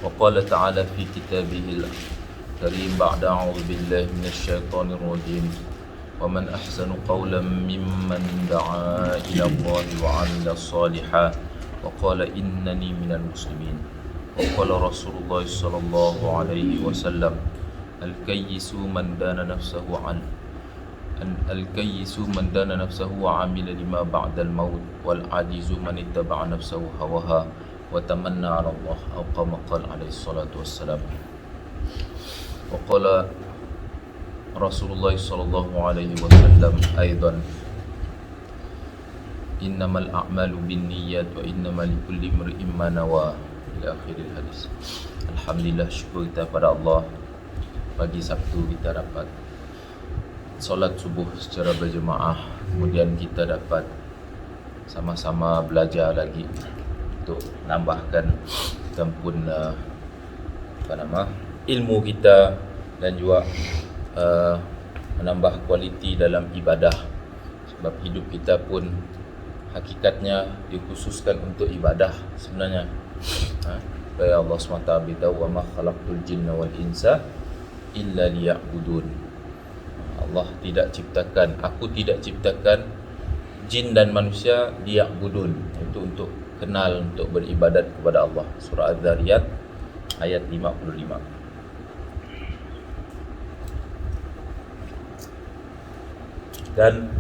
وقال تعالى في كتابه الكريم بعد أعوذ بالله من الشيطان الرجيم ومن أحسن قولا ممن دعا إلى الله وعمل صالحا وقال إنني من المسلمين وقال رسول الله صلى الله عليه وسلم الكيس من دان نفسه وعمل لما بعد الموت والعاجز من اتبع نفسه هواها وتمنى على الله أو كما قال عليه الصلاة والسلام. وقال رسول الله صلى الله عليه وسلم أيضا إنما الأعمال بالنيات وإنما لكل امرئ ما نوى إلى آخر الحديث. Alhamdulillah, syukur kita pada Allah, pagi Sabtu kita dapat solat subuh secara berjemaah, kemudian kita dapat sama-sama belajar lagi untuk menambahkan tempun ilmu kita dan juga menambah kualiti dalam ibadah, sebab hidup kita pun hakikatnya dikhususkan untuk ibadah sebenarnya. Supaya Allah SWT beritahu wa ma khalaqtul jinna wal insa illa liya'budun. Allah tidak ciptakan, aku tidak ciptakan jin dan manusia liya'budun, itu untuk kenal, untuk beribadat kepada Allah. Surah Az-Zariyat ayat 55. Dan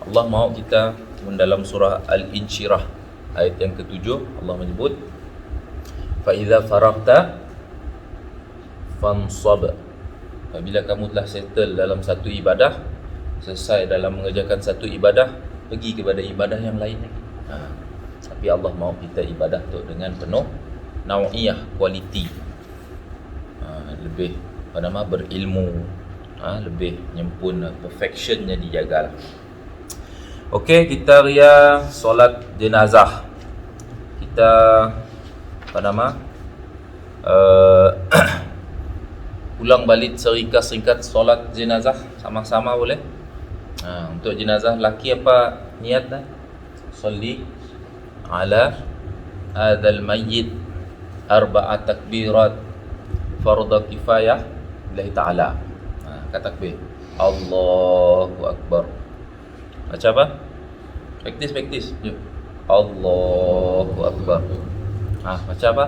Allah mahu kita dalam surah Al-Insyirah ayat yang ke-7, Allah menyebut fa idza faragta fansab. Apabila kamu telah settle dalam satu ibadah, selesai dalam mengerjakan satu ibadah, pergi kepada ibadah yang lain lagi. Tapi Allah mahu kita ibadah tu dengan penuh nau'iyah, kualiti, lebih berilmu, lebih nyempurna, perfectionnya dijaga. Okey, kita ria solat jenazah. Kita ulang balik seringkas-ringkas solat jenazah sama-sama boleh. Untuk jenazah laki apa niat dah? Salli ala hadzal mayyit arba'at takbirat fardhu kifayah lillahi ta'ala. Kata takbir Allahu akbar. Macam apa? Praktis. Jom. Allahu akbar. Macam apa?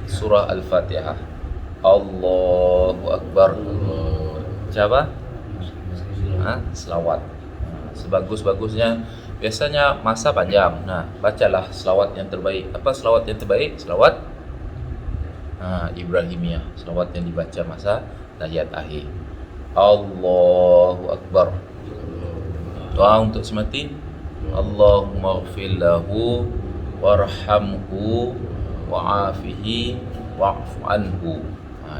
Surah Al-Fatihah. Allahu akbar. Macam apa? Selawat. Sebagus-bagusnya biasanya masa panjang. Bacalah selawat yang terbaik. Apa selawat yang terbaik? Selawat Ibrahimiyah, selawat yang dibaca masa tahiyat akhir. Allahu akbar. Doa untuk si mati, Allahumma ighfir lahu warhamhu wa'afihi wa'fu anhu.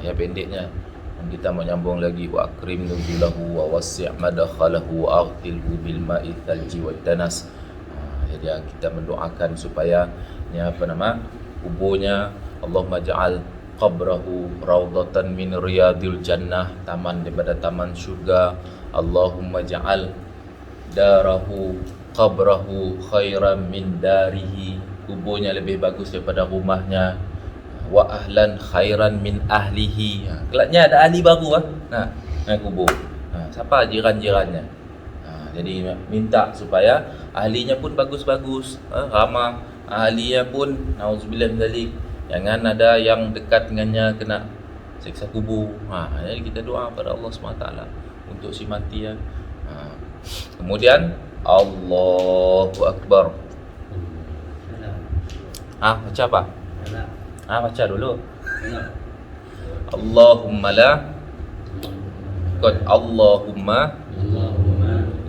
Ya pendeknya kita mau nyambung lagi, wa akrim nuzulahu wa wasi' madkhalahu wa aghsilhu bil ma'i thalji wat tanas. Jadi kita mendoakan supaya kuburnya Allahumma ja'al qabrahu raudatan min riyadil jannah, taman daripada taman syurga. Allahumma ja'al darahu qabrahu khairan min darihi, kuburnya lebih bagus daripada rumahnya. Wa ahlan khairan min ahlihi, kelaknya ada ahli baru kubur. Siapa jiran-jirannya? Jadi minta supaya ahlinya pun bagus-bagus, ramah ahlinya pun, nauzubillah min dzalik, jangan ada yang dekat dengannya kena siksa kubur. Jadi kita doa pada Allah SWT untuk si mati. Kemudian Allahu akbar. Baca apa? Baca dulu. Allahumma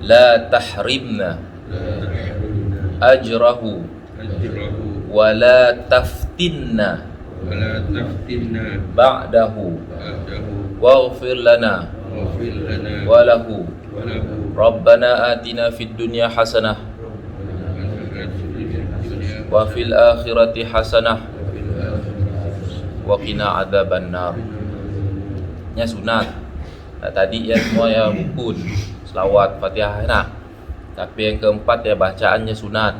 la tahrimna ajrahu wa la taftinna ba'dahu waghfir lana wa lahu Rabbana atina fid dunya hasanah wa fil akhirati hasanah wa qina adzaban nar. Nya sunat. Tadi ya semua ya rukun, selawat, Fatihah Tapi yang keempat ya bacaannya sunat.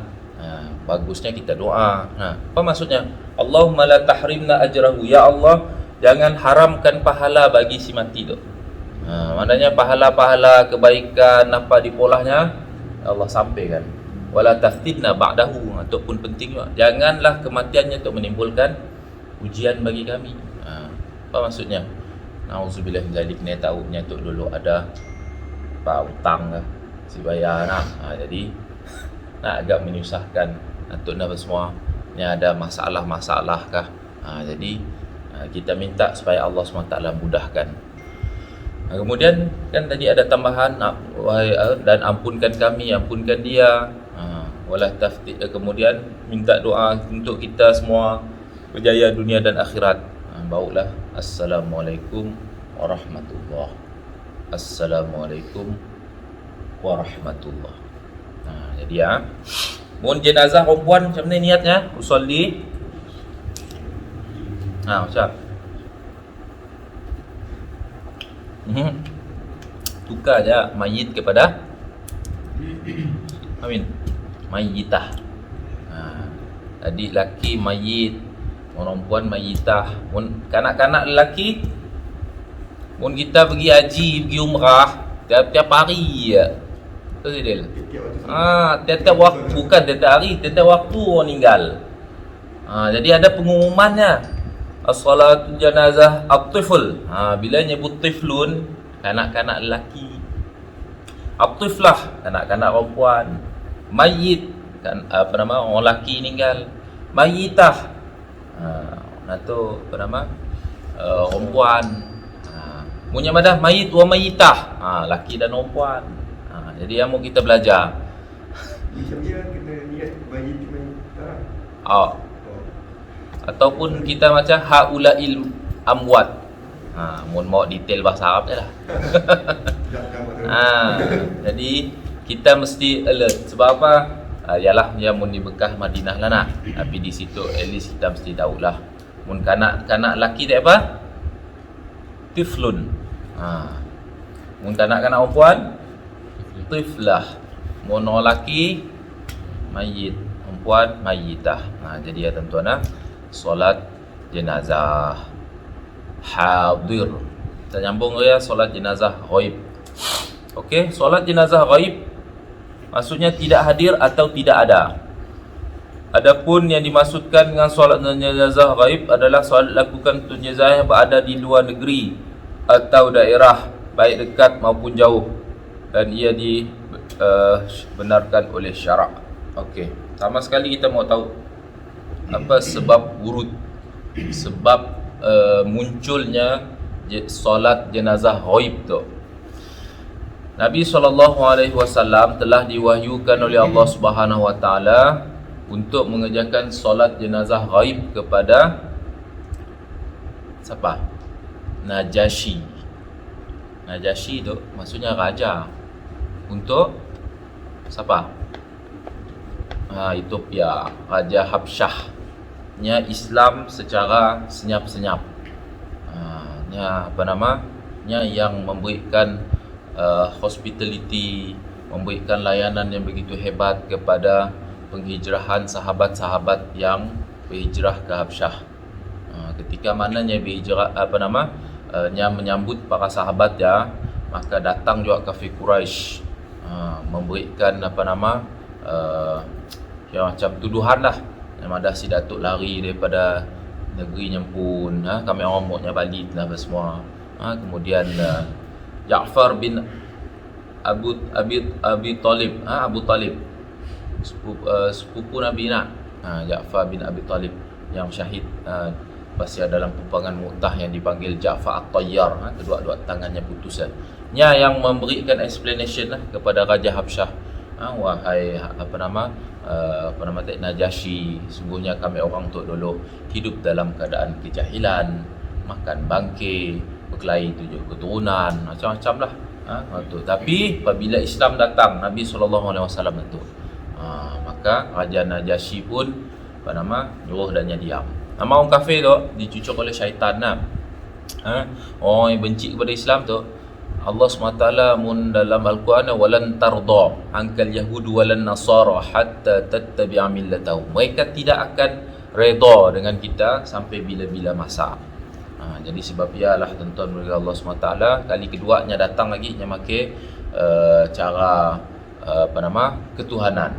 bagusnya kita doa. Apa maksudnya? Allahumma la tahrimna ajrahu. Ya Allah, jangan haramkan pahala bagi si mati tu. Maknanya pahala-pahala kebaikan apa di polahnya Allah sampaikan. Wala taftinna ba'dahu. Itu pun penting juga. Janganlah kematiannya untuk menimbulkan ujian bagi kami. Apa maksudnya? Nauzubillah min zalik, ni tahunya tu dulu ada hutang lah, si bayar nak. Jadi nak agak menyusahkan untuk nak semua ni ada masalah-masalah kah. Jadi kita minta supaya Allah SWT mudahkan. Kemudian kan tadi ada tambahan, dan ampunkan kami, ampunkan dia. Wala tafti, kemudian minta doa untuk kita semua berjaya dunia dan akhirat. Barulah Assalamualaikum warahmatullahi. Assalamualaikum warahmatullahi. Jadi mohon jenazah perempuan macam ni niatnya, usolli. Macam tukar je mayit kepada amin, mayitah. Tadi laki mayit, perempuan mayitah. Mun kanak-kanak lelaki, mun kita pergi haji, pergi umrah tiap-tiap hari je. Betul tak Del? Tiap-tiap waktu, bukan tiap-tiap hari, tiap-tiap waktu orang meninggal. Jadi ada pengumumannya. As-salatu janazah at-tifl. Bila nyebut tiflun, kanak-kanak lelaki. At-tiflah, kanak-kanak perempuan. Mayit, kan orang lelaki meninggal. Mayitah, tu perempuan. Punya madah mayit wa mayitah, laki dan perempuan. Jadi amu kita belajar. Macam dia kena niat mayit mayitah. Ataupun kita macam haulail amwat. Mun mau detail bahasa Arab je lah. Jadi kita mesti alert. Sebab apa? Yalah dia mun di Mekah Madinah lah nak. Tapi di situ at least kita mesti tahulah. Mun kanak-kanak laki tak apa? Tiflun. Mun kanak-kanak perempuan tiflah. Mun orang laki mayit, perempuan mayitah. Jadi ya tuan-tuan, solat jenazah hadir. Kita nyambung ya, solat jenazah ghaib. Okey, solat jenazah ghaib maksudnya tidak hadir atau tidak ada. Adapun yang dimaksudkan dengan solat jenazah ghaib adalah solat lakukan untuk jenazah yang berada di luar negeri atau daerah baik dekat maupun jauh, dan ia dibenarkan oleh syarak. Okey, sama sekali kita mau tahu apa sebab wurud, sebab munculnya solat jenazah ghaib tu. Nabi SAW telah diwahyukan oleh Allah Subhanahu Wa Taala untuk mengerjakan solat jenazah ghaib kepada siapa? Najasyi. Najasyi tu maksudnya raja. Untuk siapa? Ethiopia, Raja Habsyah. Nya Islam secara senyap-senyap. Nya yang memberikan hospitality, memberikan layanan yang begitu hebat kepada penghijrahan sahabat-sahabat yang berhijrah ke Habsyah. Ketika mananya berhijrah nya menyambut para sahabat ya, maka datang juga kafir Quraisy memberikan yang macam tuduhan lah. Madah si Datuk lari daripada negeri pun, kami orang moknya balik lah semua. Kemudian Ja'far bin Abi Talib, Abu Talib, sepupu Nabi nak, Ja'far bin Abi Talib yang syahid pasti dalam peperangan Mu'tah yang dipanggil Ja'far At-Tayyar, kedua-dua tangannya putus. Nya yang memberikan explanation lah kepada Raja Habsyah. Wahai Najasyi, sungguhnya kami orang tu dulu hidup dalam keadaan kejahilan, makan bangkit, berkelahi 7 keturunan, macam-macam lah. Tapi apabila Islam datang, Nabi SAW itu, maka Raja Najasyi pun nyuruh dan diam. Nama orang kafir tu dicucuk oleh syaitan lah. Orang yang benci kepada Islam tu, Allah SWT mun dalam Al-Quran, walan tarda ankal yahud walan nasara hatta tattabi'a millatahum. Mereka tidak akan redha dengan kita sampai bila-bila masa. Jadi sebab ialah tuan-tuan oleh Allah SWT, kali keduanya datang lagi yang make cara ketuhanan.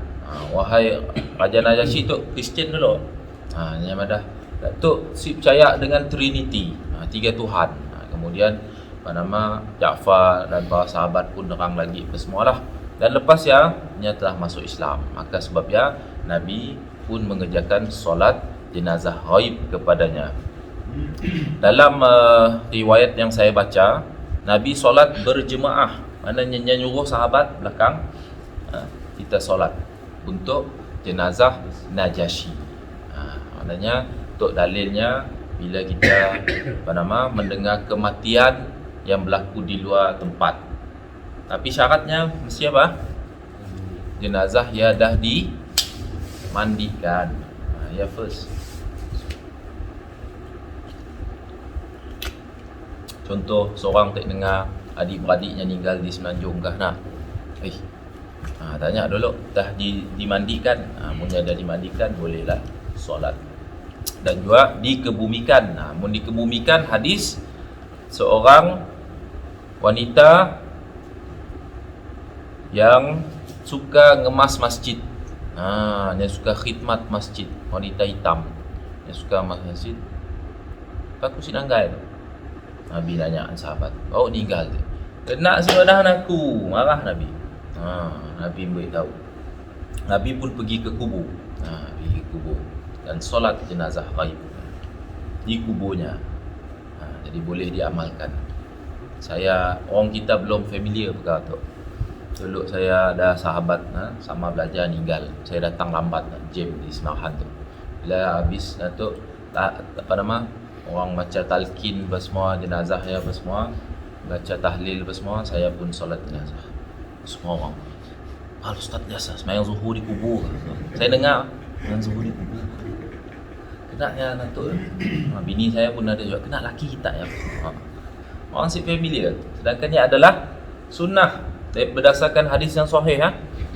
Wahai Raja Najasyi tu Kristian dulu. Yang dah tu si percaya dengan Trinity, tiga Tuhan. Kemudian Ja'far dan para sahabat pun derang lagi apa semualah. Dan lepas ya telah masuk Islam, maka sebabnya Nabi pun mengerjakan solat jenazah ghaib kepadanya. Dalam riwayat yang saya baca, Nabi solat berjemaah, maknanya nyuruh sahabat belakang kita solat untuk jenazah Najasyi. Maknanya untuk dalilnya bila kita mendengar kematian yang berlaku di luar tempat. Tapi syaratnya mesti apa? Jenazah ya dah dimandikan. Ya first. Contoh seorang tak dengar adik-beradiknya meninggal di Semenanjung kah nak? Tanya dulu dah dimandikan. Munnya dah dimandikan bolehlah solat. Dan juga dikebumikan. Mun dikebumikan, hadis seorang wanita yang suka ngemas masjid, yang suka khidmat masjid, wanita hitam yang suka ngemas masjid, aku si nanggai. Nabi nanya sahabat, "Oh meninggal tu." "Kena sebenarnya aku." Marah Nabi. Nabi beritahu. Nabi pun pergi ke kubur. Pergi ke kubur dan solat jenazah ghaib di kuburnya. Jadi boleh diamalkan. Orang kita belum familiar perkara tu. Dulu saya ada sahabat sama belajar meninggal. Saya datang lambat jam di Semarang tu. Bila habis tu orang baca talqin apa semua, jenazah ya apa semua, baca tahlil apa semua, saya pun solat jenazah. Semua orang, "Kalau Ustaz biasa sembahyang zuhur di kubur." Saya dengar sembahyang zuhur di kubur. Kena ya natuk. Bini saya pun ada juga, kena laki kita ya. Orang si familiar. Sedangkan ia adalah sunnah berdasarkan hadis yang sahih.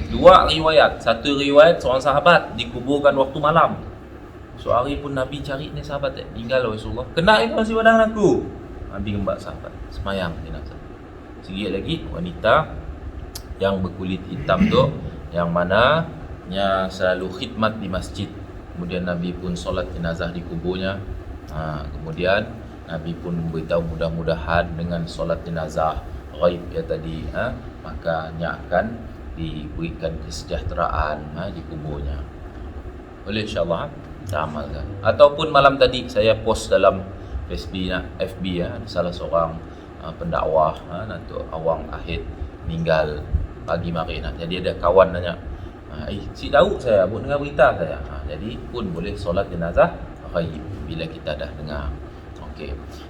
Dua riwayat. Satu riwayat seorang sahabat dikuburkan waktu malam. Sehari pun Nabi cari ni sahabat tinggal Rasulullah. "Kena itu masih badan aku." Nabi ngembak sahabat semayang jenazah. Sikit lagi wanita yang berkulit hitam tu, yang mana nya selalu khidmat di masjid. Kemudian Nabi pun solat jenazah di kuburnya. Kemudian Nabi pun beritahu mudah-mudahan dengan solat jenazah ghaib ya tadi, maka nya akan diberikan kesejahteraan di kuburnya. Boleh insya-Allah kita amalkan. Ataupun malam tadi saya post dalam FB salah seorang pendakwah Datuk Awang Ahid meninggal pagi mari. Jadi ada kawan tanya, si tahu saya pun dengar berita saya. Jadi pun boleh solat jenazah ghaib bila kita dah dengar. Okey.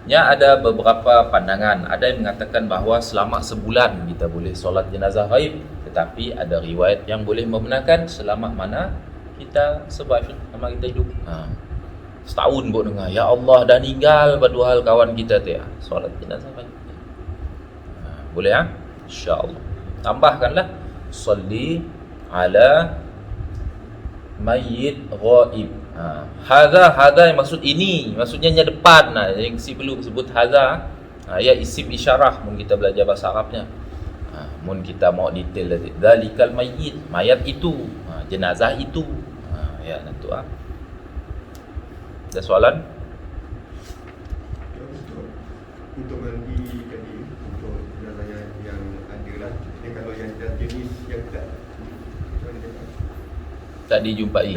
Ya, ada beberapa pandangan. Ada yang mengatakan bahawa selama sebulan kita boleh solat jenazah ghaib, tetapi ada riwayat yang boleh membenarkan selama mana kita survive, selama kita hidup. Setahun buat dengar, ya Allah dah meninggal padahal kawan kita tu solat jenazah ghaib. Boleh insya-Allah. Tambahkanlah salli ala mayyit ghaib. Hadha yang maksud ini, maksudnya nya depan. Yang si perlu sebut hadha, ya isim isyarah mun kita belajar bahasa Arabnya. Mun kita mau detail tadi, zalikal mayyit, mayat itu, jenazah itu. Ya nanti ada soalan? Untuk mandi tadi, untuk jenazah yang ada lah. Kalau yang jenis yang tak dijumpai.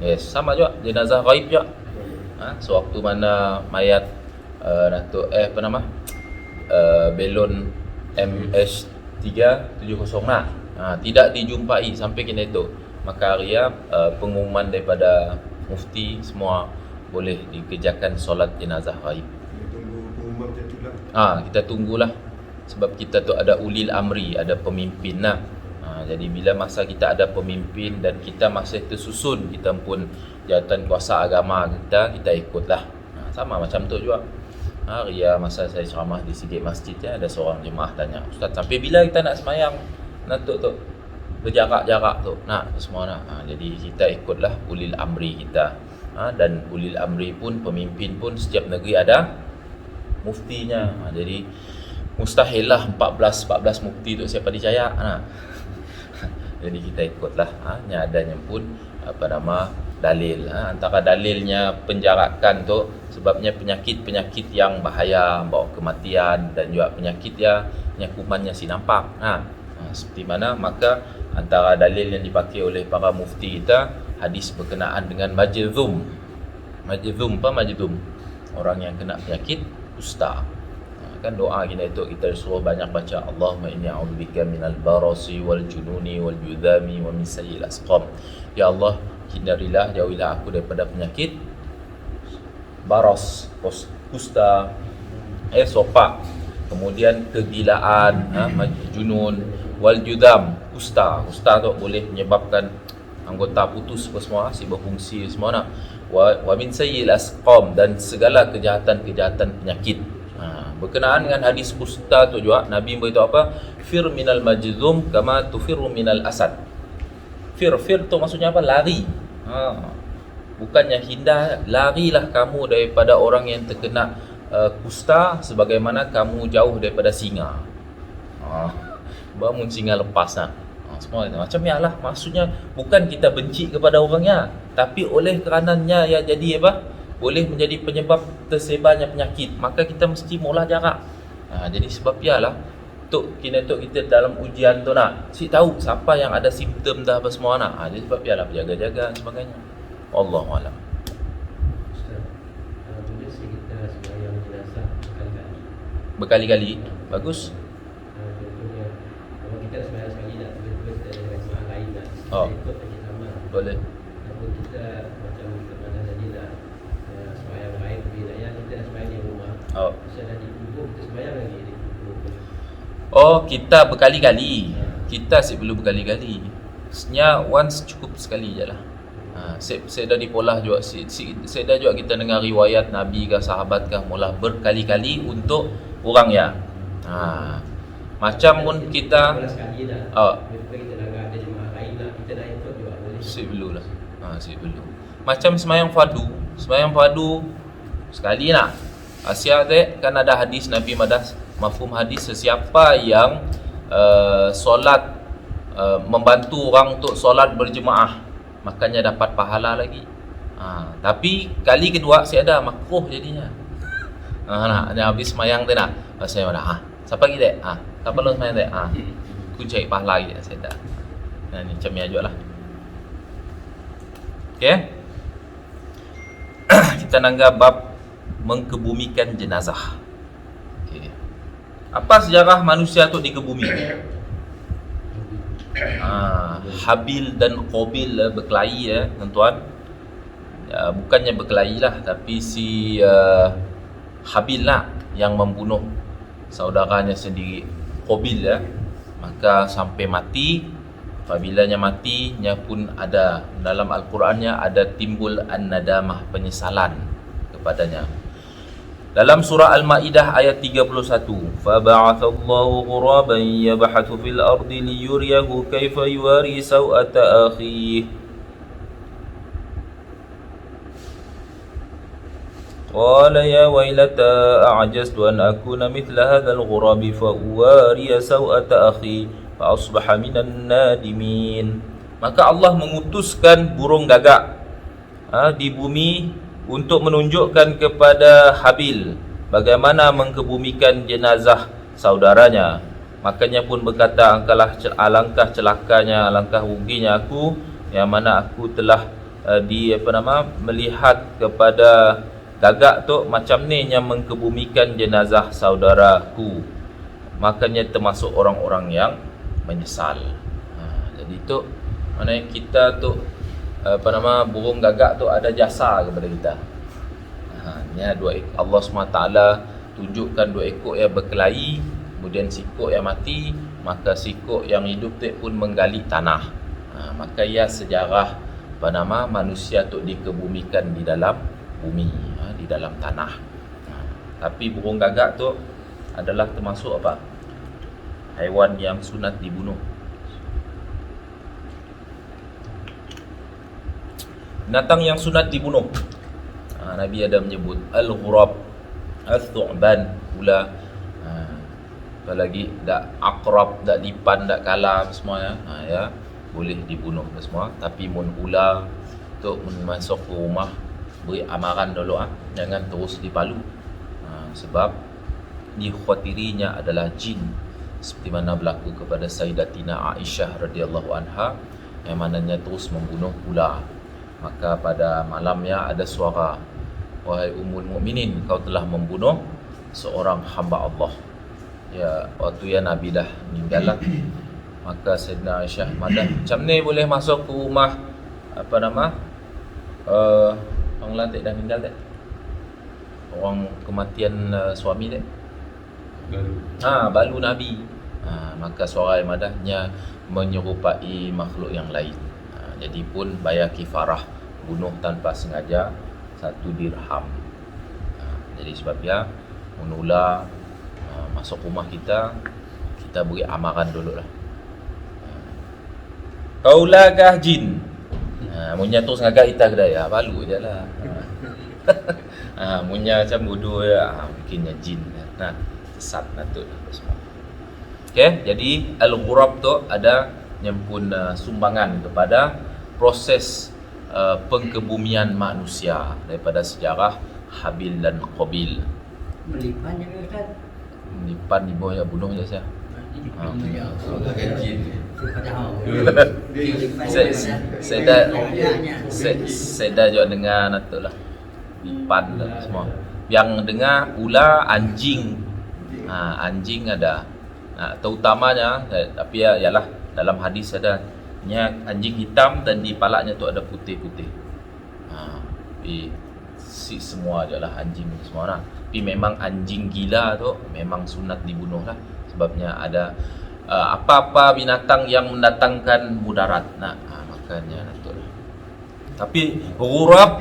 Yes, sama juga jenazah ghaib juga. Sewaktu mana mayat belon MS370 tidak dijumpai sampai kini itu, maka Arya pengumuman daripada mufti semua boleh dikerjakan solat jenazah ghaib. Tunggu pengumuman macam tu lah. Kita tunggulah sebab kita tu ada ulil amri, ada pemimpin lah. Jadi bila masa kita ada pemimpin dan kita masih tersusun, kita pun jawatan kuasa agama kita ikutlah. Sama macam tu juga. Ria masa saya ceramah di sikit masjid ada seorang jemaah tanya, "Ustaz, sampai bila kita nak semayang? Nak tu berjarak-jarak tu. Nak semua nak." Jadi kita ikutlah ulil amri kita. Dan ulil amri pun, pemimpin pun setiap negeri ada muftinya. Jadi mustahil lah 14 mufti tu siapa dicaya. Jadi kita ikutlah adanya pun dalil. Antara dalilnya penjarakan tu sebabnya penyakit-penyakit yang bahaya, bawa kematian, dan juga penyakit yang kumannya si nampak. Seperti mana, maka antara dalil yang dipakai oleh para mufti kita hadis berkenaan dengan majzum. Majzum? Orang yang kena penyakit kusta. Kan doa kita suruh banyak baca, Allahumma inni a'udzubika minal barasi wal jununi wal judami wa min sayyi'il asqam. Ya Allah, hindarilah, jauhilah aku daripada penyakit baras, kusta, sopak, kemudian kegilaan, junun, wal judam, kusta tu boleh menyebabkan anggota putus semua, si berfungsi semua wa min sayyi'il asqam, dan segala kejahatan penyakit. Berkenaan dengan hadis kusta tu juga Nabi beritahu apa? Fir minal majzum kama tufirru minal asad. Fir tu maksudnya apa? Lari. Bukannya hindar, larilah kamu daripada orang yang terkena kusta sebagaimana kamu jauh daripada singa. Bangun singa lepas semua itu. Macam lah, maksudnya bukan kita benci kepada orangnya, tapi oleh kerananya ya jadi apa? Boleh menjadi penyebab tersebarnya penyakit, maka kita mesti mula jarak. Jadi sebab ialah kita dalam ujian tu si tahu siapa yang ada simptom dah apa semua jadi sebab ialah berjaga-jaga dan sebagainya. Wallahu a'lam. Boleh kita sembahyang jenazah Berkali-kali bagus. Contohnya kalau kita sembahyang sekali dah, tiba-tiba kita ada jemaah lain ikut lagi sama. Boleh. Ataupun kita macam mana tadi sembahyang lain berbeza, kita sembahyang di rumah. Bisa dah di kubur, kita sembahyang lagi di kubur. Kita berkali-kali. Kita perlu berkali-kali. Sebenarnya once cukup sekali je lah. Saya dah dipolah juga. Saya dah juga kita dengar riwayat Nabi ke sahabat ke mula berkali-kali untuk orang ya. Macam pun kita sekali dah. Kita dah ada jemaah lain lah, kita dah ikut juga boleh. Perlu lah. Perlu. Macam sembahyang fardu sekali nak. Asyik kan ada hadis Nabi madas mafhum hadis, sesiapa yang solat membantu orang untuk solat berjemaah, makanya dapat pahala lagi. Tapi kali kedua saya ada makruh jadinya. Habis sembahyang tu saya dah siapa kita? Tak perlu sembahyang tu. Aku cari pahala lagi saya dah. Ni macam ni aja lah. Okey. Kita nanggap bab mengkebumikan jenazah. Okey. Apa sejarah manusia tu dikebumi? Habil dan Qabil berkelahi tuan-tuan. Bukannya berkelahi lah, tapi si Habil lah yang membunuh saudaranya sendiri Qabil maka sampai mati. Apabila matinya pun ada dalam Al-Qurannya ada timbul an-nadamah, penyesalan kepadanya. Dalam surah Al-Maidah ayat 31, fa ba'athallahu ghuraban yabhathu fil ardi liyuriyahu kaifa yuwari sawata akhihi qala ya wailata a'jaztu an akuna mithla hadzal ghurabi fa uwari sawata akhi fa asbaha minan nadimin. Maka Allah mengutuskan burung gagak di bumi untuk menunjukkan kepada Habil bagaimana mengkebumikan jenazah saudaranya. Makanya pun berkata, alangkah celakanya, alangkah ruginya aku yang mana aku telah melihat kepada gagak tu macam ni yang mengkebumikan jenazah saudaraku. Makanya termasuk orang-orang yang menyesal. Jadi tu mana kita tu burung gagak tu ada jasa kepada kita. Ni Allah SWT tunjukkan dua ekor yang berkelahi, kemudian sikok yang mati, maka sikok yang hidup tu pun menggali tanah. Maka ia sejarah manusia tu dikebumikan di dalam bumi, di dalam tanah. Tapi burung gagak tu adalah termasuk apa? Haiwan yang sunat dibunuh. Binatang yang sunat dibunuh, Nabi ada menyebut al-ghurab, al-thu'ban, ular, apalagi dak aqrab, dak lipan, dak kalam semuanya, ya boleh dibunuh semua. Tapi mun ular tu mun masuk ke rumah, beri amaran dulu, jangan terus dipalu, sebab dikhawatirinya adalah jin, seperti mana berlaku kepada Sayyidatina Aisyah radhiyallahu anha, yang mananya terus membunuh ular. Maka pada malamnya ada suara, wahai ummul mukminin, kau telah membunuh seorang hamba Allah. Ya, waktu ya Nabi dah meninggal lah. Maka Sayyidina Aisyah madah, macam ni boleh masuk ke rumah apa nama orang lantik dah meninggal tak? Orang kematian suami tak? Balu Nabi. Maka suara yang madahnya menyerupai makhluk yang lain. Jadi pun bayar kifarah, bunuh tanpa sengaja 1 dirham. Jadi sebabnya menula masuk rumah kita beri amaran dulu lah. Kaulakah jin? Munya tu sengaja kita kedai, balu je lah. Munya macam bodoh ya, mungkinnya jin. Sesat natut semua. Okay, jadi al-ghurab tu ada yang pun sumbangan kepada proses pengkebumian manusia daripada sejarah Habil dan Qabil. Melipan je Ustaz. Melipan ibu ya bunuh je saya. Saya dah juga dengar natuk lah, lipan lah semua. Yang dengar ular, anjing. Anjing ada. Terutamanya, tapi yalah dalam hadis ada anjing hitam dan di palaknya tu ada putih-putih. Si semua adalah anjing semua lah. Tapi memang anjing gila tu memang sunat dibunuh lah. Sebabnya ada apa-apa binatang yang mendatangkan mudarat. Makanya tu lah. Tapi ghurab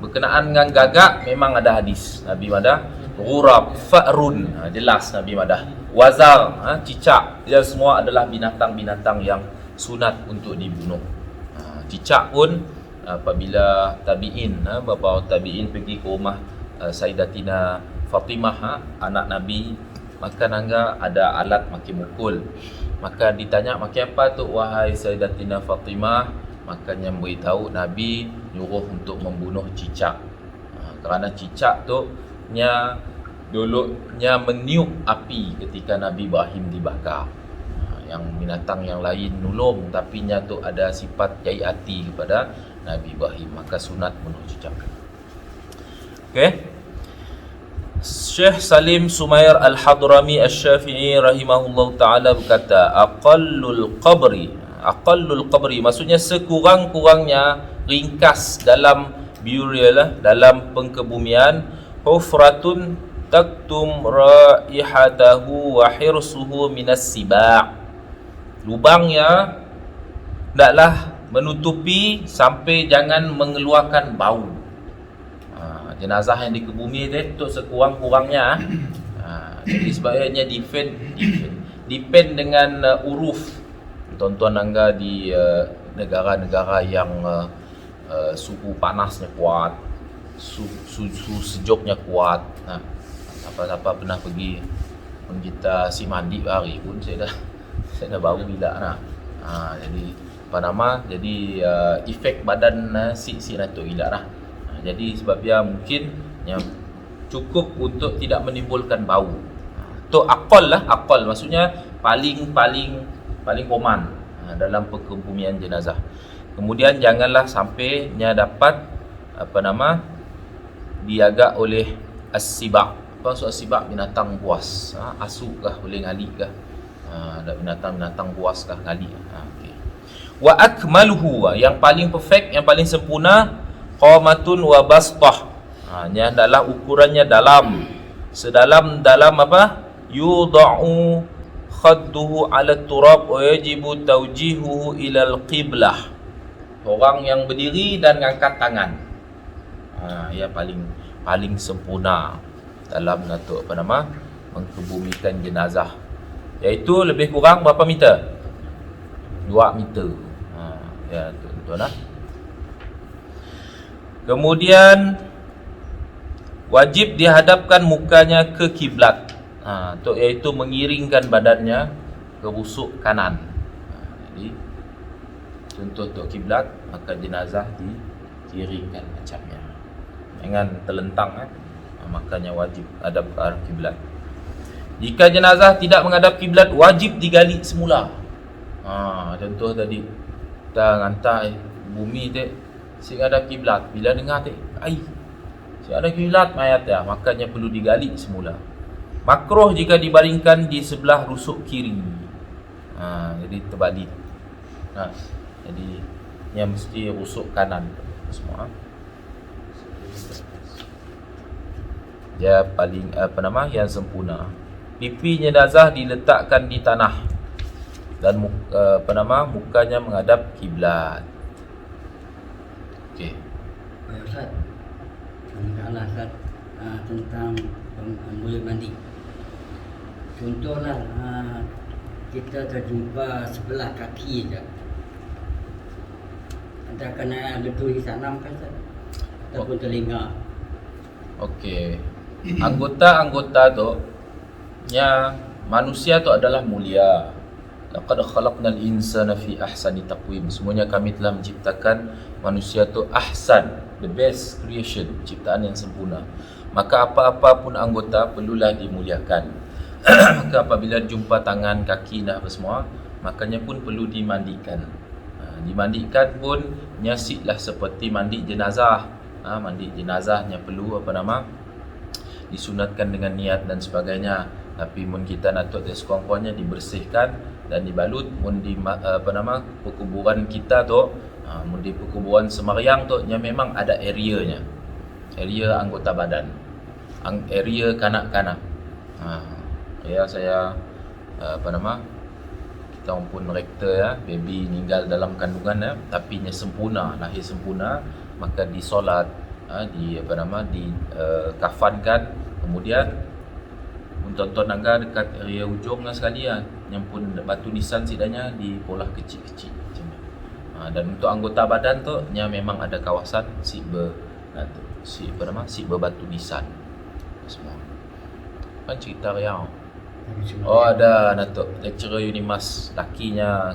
berkenaan dengan gagak memang ada hadis Nabi madah. Ghurab, fa'run, jelas Nabi madah. Wazar, cicak, dia semua adalah binatang-binatang yang sunat untuk dibunuh. Cicak pun apabila tabi'in, bapa tabi'in pergi ke rumah Sayyidatina Fatimah, anak Nabi, maka nangga ada alat maki mukul. Maka ditanya, maki apa tu wahai Sayyidatina Fatimah? Makanya beritahu Nabi nyuruh untuk membunuh cicak. Kerana cicak tu dulunya meniup api ketika Nabi Ibrahim dibakar. Yang binatang yang lain nulung, tapi nya tu ada sifat jai hati kepada Nabi Ibrahim, maka sunat bunuh cicak. Okey. Syekh Salim Sumair Al-Hadrami Asy-Syafi'i rahimahullah taala berkata, aqallul qabri maksudnya sekurang-kurangnya, ringkas dalam burial, dalam pengkebumian, hufratun taktum raihatahu wa hirsuhu minas siba'. Lubangnya hendaklah menutupi sampai jangan mengeluarkan bau. Jenazah yang dikebumi itu sekurang-kurangnya. Jadi sebabnya depend dengan uruf. Tuan-tuan angga di negara-negara yang suhu panasnya kuat, suhu sejuknya kuat. Apa-apa pernah pergi kita si mandi hari pun saya dah bau gila jadi apa nama, jadi efek badan si natuk gila lah. Jadi sebabnya mungkin yang cukup untuk tidak menimbulkan bau. Tu aqal lah, aqal maksudnya paling koman dalam pengkebumian jenazah. Kemudian janganlah sampai nya dapat apa nama, diagak oleh as-siba'. Apa maksud as-siba'? Binatang buas. Asuk kah, boleh ngali kah? Ada binatang buas kah, ngali. Okay. Wa akmaluhu, yang paling perfect, yang paling sempurna, qamatun wa bastah. Nya adalah ukurannya dalam, sedalam apa? Yudau khadduhu ala turab wa yajibu tawjihuhu ila al-qiblah. Orang yang berdiri dan angkat tangan. Ya paling sempurna. dalam datuk mengkebumikan jenazah, iaitu lebih kurang berapa meter? 2 meter. Ya tuan-tuan lah. Kemudian wajib dihadapkan mukanya ke kiblat, iaitu mengiringkan badannya ke busuk kanan. Jadi contoh untuk kiblat, maka jenazah dikiringkan macamnya, jangan terlentang. Makanya wajib hadap ke arah kiblat. Jika jenazah tidak menghadap kiblat, wajib digali semula. Contoh tadi kita hantar bumi tu si ada kiblat, bila dengar tu si ada kiblat mayat ya, makanya perlu digali semula. Makruh jika dibaringkan di sebelah rusuk kiri. Jadi terbalik. Jadi yang mesti rusuk kanan semua. Dia paling yang sempurna. Pipi jenazah diletakkan di tanah dan mukanya menghadap kiblat. Okey. Ustaz, soalan Ustaz tentang mulut mandi. Contohlah kita terjumpa sebelah kaki je, ada kena letup sanam kan Ustaz? Ataupun telinga. Okey. Anggota-anggota tu manusia tu adalah mulia. Laqad khalaqnal insana fi ahsani taqwim. Semuanya kami telah menciptakan manusia tu ahsan, the best creation, ciptaan yang sempurna. Maka apa-apa pun anggota perlulah dimuliakan. Maka apabila jumpa tangan, kaki dah apa semua, makanya pun perlu dimandikan. Dimandikan pun nyasiklah seperti mandi jenazah. Mandi jenazahnya perlu disunatkan dengan niat dan sebagainya. Tapi mun kita nak tok sekurang-kurangnya dibersihkan dan dibalut. Mun di perkuburan kita tu, mun di perkuburan Semariang tu, memang ada area anggota badan, area kanak-kanak. Ya saya kita pun rektor ya, baby meninggal dalam kandungan tapi nya sempurna, lahir sempurna, maka disolat, kafankan. Kemudian tonton nangga dekat area ujung sekali yang pun batu nisan sidanya dipolah kecil-kecil macam ni. Dan untuk anggota badan tu memang ada kawasan si berbatu nisan semua. Kan cerita Riau. Ada Datuk lecturer Unimas, lakinya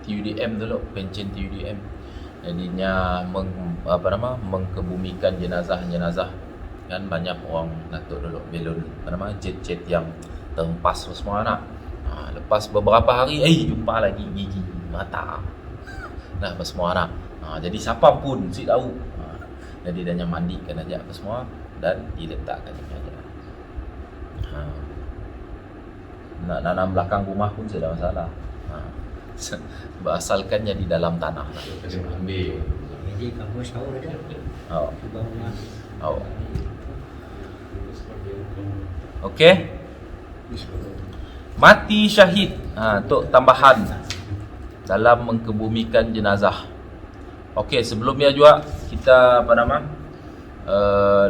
TUDM dulu, pencen TUDM. Jadinya mengkebumikan jenazah-jenazah. Kan banyak orang Datuk dulu belon jet-jet yang terhempas semua anak. Lepas beberapa hari jumpa lagi gigi mata. Apa semua anak. Jadi siapa pun si tahu. Jadi dia mandikan aja apa semua dan diletakkan aja. Nak nanam belakang rumah pun tidak ada masalah. Berasalkannya di dalam tanah. Jadi kamu tahu aja. Okey. Mati syahid. Untuk tambahan dalam mengkebumikan jenazah. Okey, sebelumnya juga kita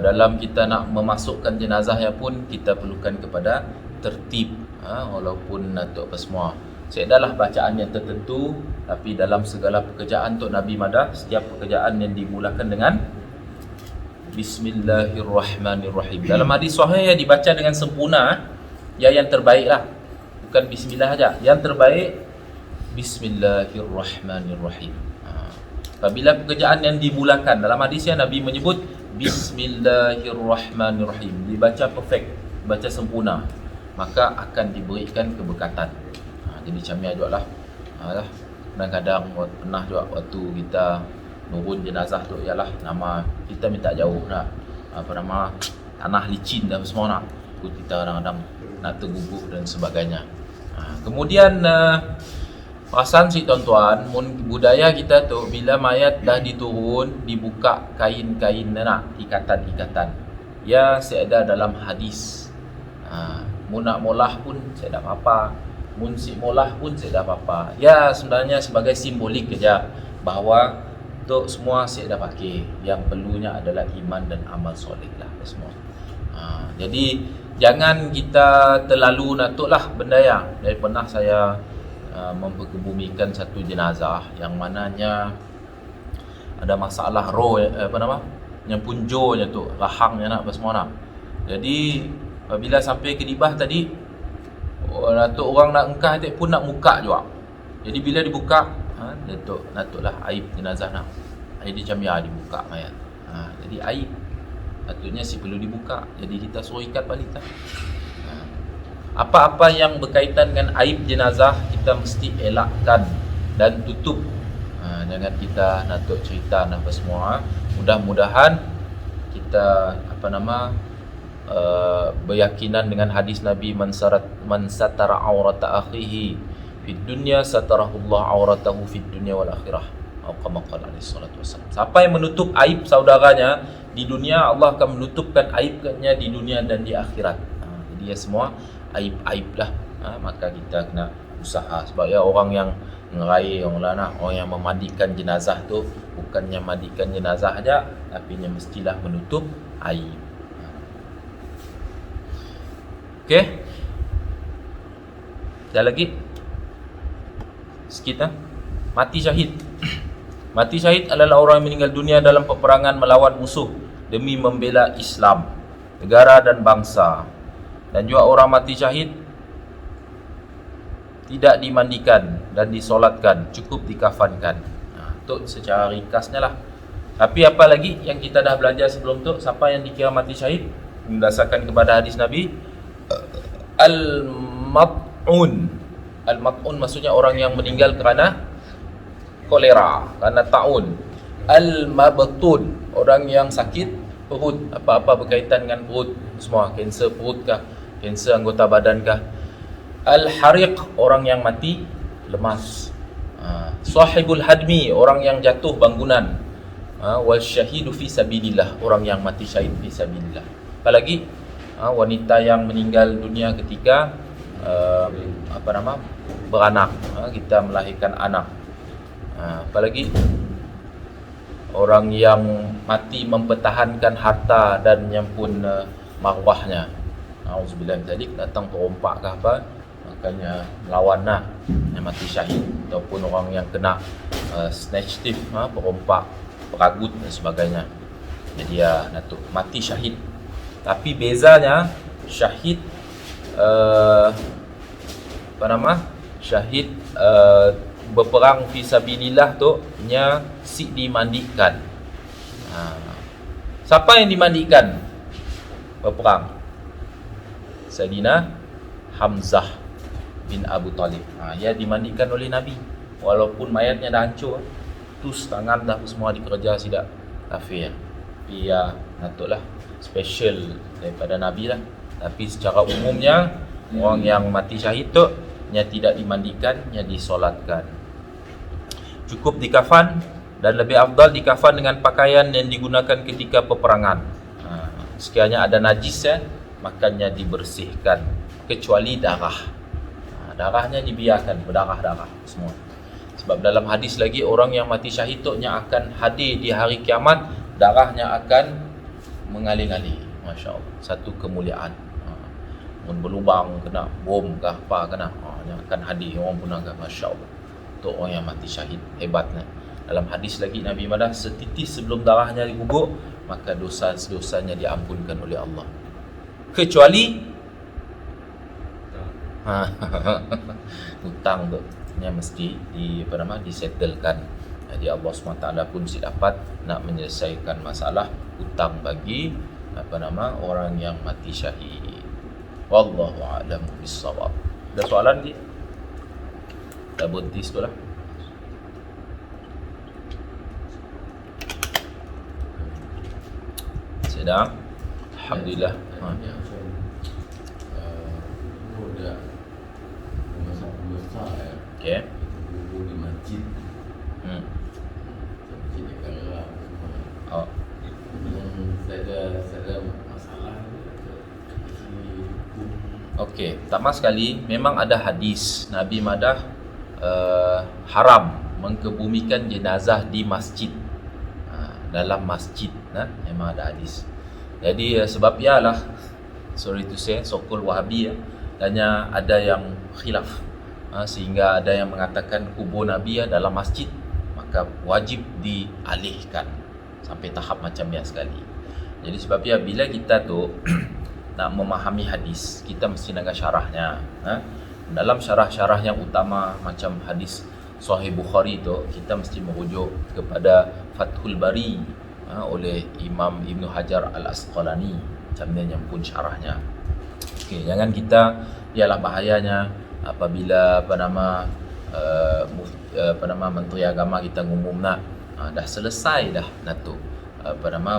dalam kita nak memasukkan jenazah pun kita perlukan kepada tertib. Walaupun untuk apa semua, saya adalah bacaan yang tertentu, tapi dalam segala pekerjaan untuk Nabi Madah, setiap pekerjaan yang dimulakan dengan Bismillahirrahmanirrahim. Dalam hadis sahih dibaca dengan sempurna, yang terbaik lah, bukan Bismillah saja. Yang terbaik Bismillahirrahmanirrahim. Apabila pekerjaan yang dimulakan, dalam hadisnya Nabi menyebut Bismillahirrahmanirrahim, dibaca perfect, baca sempurna, maka akan diberikan keberkatan. Jadi camnya juga lah. Kadang-kadang pernah juga waktu kita nurun jenazah tu, ialah nama kita minta jauh dah. Tanah licin dan semua nak. Kita kadang-kadang nak terguguk dan sebagainya. Kemudian perasan si tuan-tuan, budaya kita tu bila mayat dah diturun, dibuka kain-kain ikatan-ikatan. Ya, saya ada dalam hadis. Mun nak molah pun saya dah apa, mun si molah pun saya dah apa. Ya, sebenarnya sebagai simbolik saja bahawa untuk semua saya dah pakai. Yang perlunya adalah iman dan amal soleh lah semua. Jadi jangan kita terlalu natuklah benda yang dari pernah saya memperkebumikan satu jenazah yang mananya ada masalah roh yang punjonya tu, rahangnya nak apa semua nak. Jadi bila sampai ke dibah tadi, Datuk orang nak engkah tak pun nak muka juga. Jadi bila dibuka, Datuklah aib jenazah nak. Aib dia camia dibuka mayat. Jadi aib patutnya perlu dibuka. Jadi kita suruh ikat balik tak. Apa-apa yang berkaitan dengan aib jenazah kita mesti elakkan dan tutup. Jangan kita Datuk cerita apa semua. Mudah-mudahan kita beryakinan dengan hadis Nabi man satara aurata akhihi fid dunya satarahullah auratahu fid dunya wal akhirah. Atau kama qala alaihi salatu wasallam. Siapa yang menutup aib saudaranya di dunia, Allah akan menutupkan aibnya di dunia dan di akhirat. Jadi ya semua aib-aib lah. Maka kita kena usaha sebab ya orang yang ngerai orang yang memandikan jenazah tu bukannya mandikan jenazah aja, tapi mestilah menutup aib. Okey. Ada lagi? Sikit Mati syahid. Mati syahid adalah orang yang meninggal dunia dalam peperangan melawan musuh demi membela Islam, negara dan bangsa. Dan juga orang mati syahid tidak dimandikan dan disolatkan, cukup dikafankan. Itu secara ringkasnya lah. Tapi apa lagi yang kita dah belajar sebelum tu? Siapa yang dikira mati syahid berdasarkan kepada hadis Nabi? Al-mat'un. Al-mat'un maksudnya orang yang meninggal kerana kolera, kerana ta'un. Al-mabtun, orang yang sakit perut, apa-apa berkaitan dengan perut, semua kanser perut kah, kanser anggota badan kah. Al-hariq, orang yang mati lemas. Sahibul hadmi, orang yang jatuh bangunan. Wal syahidu fi sabilillah, orang yang mati syahid fi sabilillah. Apalagi wanita yang meninggal dunia ketika beranak, kita melahirkan anak. Apalagi orang yang mati mempertahankan harta dan yang pun marwahnya. Auzubillah min zalik, datang perompak ke apa, makanya melawan yang mati syahid, ataupun orang yang kena snatch thief, perompak, peragut dan sebagainya. Jadi mati syahid. Tapi bezanya syahid syahid berperang fi sabilillah tu nya dimandikan. Siapa yang dimandikan berperang? Sayyidina Hamzah bin Abu Talib. Ia dimandikan oleh Nabi walaupun mayatnya dah hancur, tus tangan dah semua dikerja tidak kafir. Tapi ya natutlah special daripada Nabi lah. Tapi secara umumnya orang yang mati syahid tu nya tidak dimandikan, nya disolatkan. Cukup dikafan dan lebih afdal dikafan dengan pakaian yang digunakan ketika peperangan. Sekiranya ada najis makanya dibersihkan, kecuali darah. Darahnya dibiarkan berdarah-darah semua. Sebab dalam hadis lagi orang yang mati syahid tu nya akan hadir di hari kiamat, darahnya akan mengalir-alir. Masya-Allah, satu kemuliaan. Berlubang kena bom ke apa kena, nya akan hadir orang pun agak masya-Allah. Tu orang yang mati syahid, hebatnya. Dalam hadis lagi Nabi madah setitis sebelum darahnya diguguk, maka dosa-dosanya diampunkan oleh Allah. Kecuali hutang tu nya mesti disettlekan. Jadi Allah SWT pun dapat nak menyelesaikan masalah hutang bagi orang yang mati syahid. Wallahu a'lam bissawab. Ada soalan lagi? Dah berhenti sekolah. Sedang. Alhamdulillah. Dah besar ya. Okey. Di masjid. Masjid dekat Arab semua. Oh. Saya masalah Okey, pertama sekali memang ada hadis Nabi madah haram mengkebumikan jenazah di masjid. Dalam masjid memang ada hadis. Jadi sebab ialah sorry to say sokol Wahabi hanya ada yang khilaf, sehingga ada yang mengatakan kubur Nabi dalam masjid, maka wajib dialihkan sampai tahap macam ni sekali. Jadi sebabnya bila kita tu nak memahami hadis, kita mesti nak syarahnya. Dalam syarah-syarah yang utama macam hadis Sahih Bukhari tu, kita mesti merujuk kepada Fathul Bari oleh Imam Ibn Hajar Al-Asqalani, macam ni yang pun syarahnya. Okey, jangan kita, ialah bahayanya apabila Menteri Agama kita ngumum dah selesai dah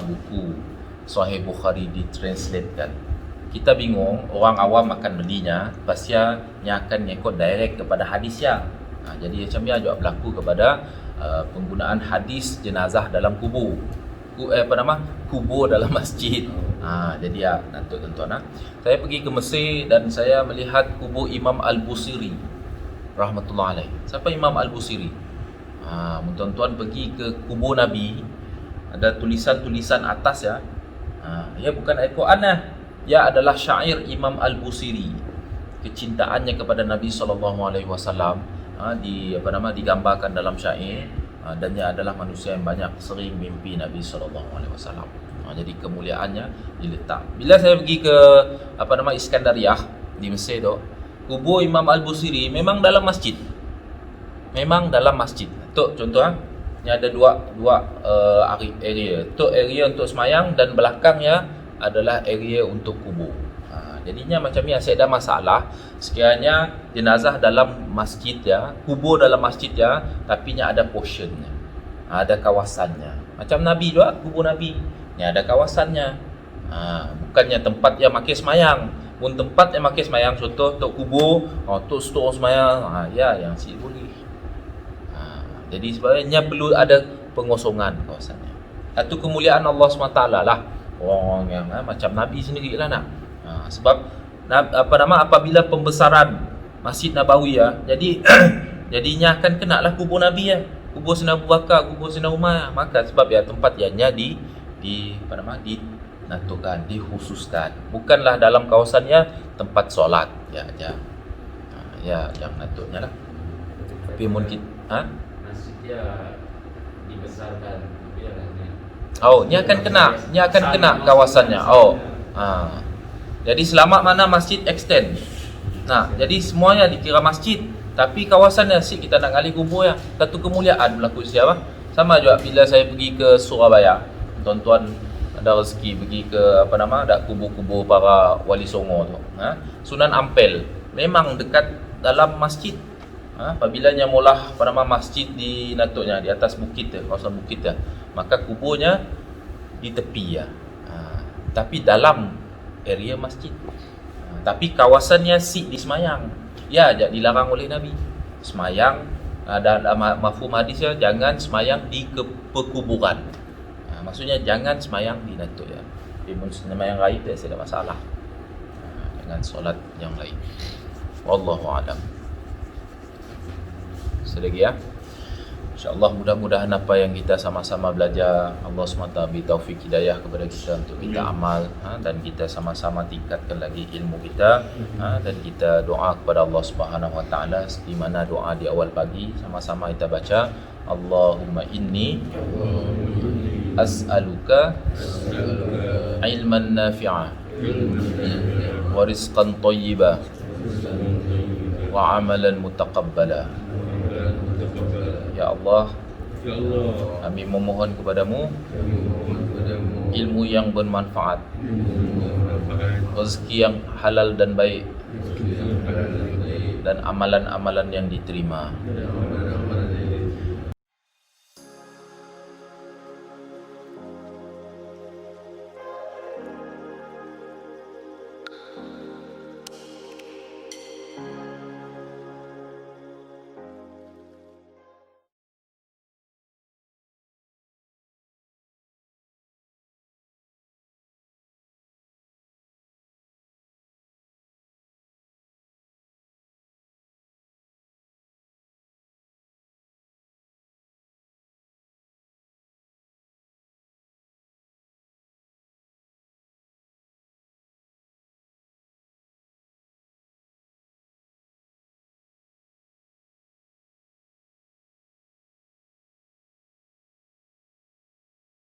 buku Sahih Bukhari ditranslatekan. Kita bingung, orang awam akan belinya, pasnya akan ngikut direct kepada hadisnya. Jadi macam ni juga berlaku kepada penggunaan hadis jenazah dalam kubur. Kubur dalam masjid. Jadi tuan-tuan, saya pergi ke Mesir dan saya melihat kubur Imam Al-Busiri rahmatullah alaih. Siapa Imam Al-Busiri? Tuan-tuan pergi ke kubur Nabi, ada tulisan-tulisan atas ya. Ia bukan ayat Quran ia adalah syair Imam Al-Busiri. Kecintaannya kepada Nabi SAW digambarkan dalam syair, dan ia adalah manusia yang banyak sering mimpi Nabi SAW. Jadi kemuliaannya diletak. Bila saya pergi ke Iskandariyah di Mesir tu, kubur Imam Al-Busiri memang dalam masjid. Memang dalam masjid. Tu contoh ni ada dua area. Tu area untuk semayang dan belakangnya adalah area untuk kubur. Jadinya macam ni, saya ada masalah sekiranya jenazah dalam masjid ya, kubur dalam masjid ya, tapi nya ada portionnya, ada kawasannya. Macam Nabi juga, kubur Nabi ni ada kawasannya. Bukannya tempat yang makin semayang. Pun tempat yang makin semayang, contoh tok kubur, tok store semayang, yang si boleh. Jadi sebenarnya perlu ada pengosongan kawasannya. Itu kemuliaan Allah SWT lah. Orang yang macam Nabi sendiri lah sebab apabila pembesaran Masjid Nabawi jadi jadinya akan kena lah kubur Nabi kubur Sayyidina Abu Bakar, kubur Sayyidina Umar. Maka sebab tempat ianya dinatukan, dikhususkan. Bukanlah dalam kawasannya tempat solat yang natuknya lah. Tapi mungkin masjidnya dibesarkan, ni akan kena kawasannya. Jadi selamat mana masjid extend. Jadi semuanya dikira masjid, tapi kawasannya kita nak gali kubur satu kemuliaan berlaku siapa. Sama juga bila saya pergi ke Surabaya, tuan-tuan ada rezeki pergi ke ada kubur-kubur para wali songo tu. Sunan Ampel memang dekat dalam masjid. Apabila mula masjid di natuknya di atas bukit kawasan bukit maka kuburnya di tepi tapi dalam area masjid. Tapi kawasannya di semayang. Dilarang oleh Nabi. Semayang ada mafhum hadisnya, jangan semayang di perkuburan. Maksudnya jangan semayang di natuk semayang lain tak ada masalah. Jangan solat yang lain. Wallahu a'lam. Selagi InsyaAllah mudah-mudahan apa yang kita sama-sama belajar, Allah SWT beri taufik hidayah kepada kita untuk kita amal, dan kita sama-sama tingkatkan lagi ilmu kita, dan kita doa kepada Allah SWT di mana doa di awal pagi sama-sama kita baca, Allahumma inni as'aluka ilman nafi'ah wa rizqan tayyiba wa amalan mutaqabbala. Ya Allah, kami memohon kepadamu ilmu yang bermanfaat, rezeki yang halal dan baik, dan amalan-amalan yang diterima.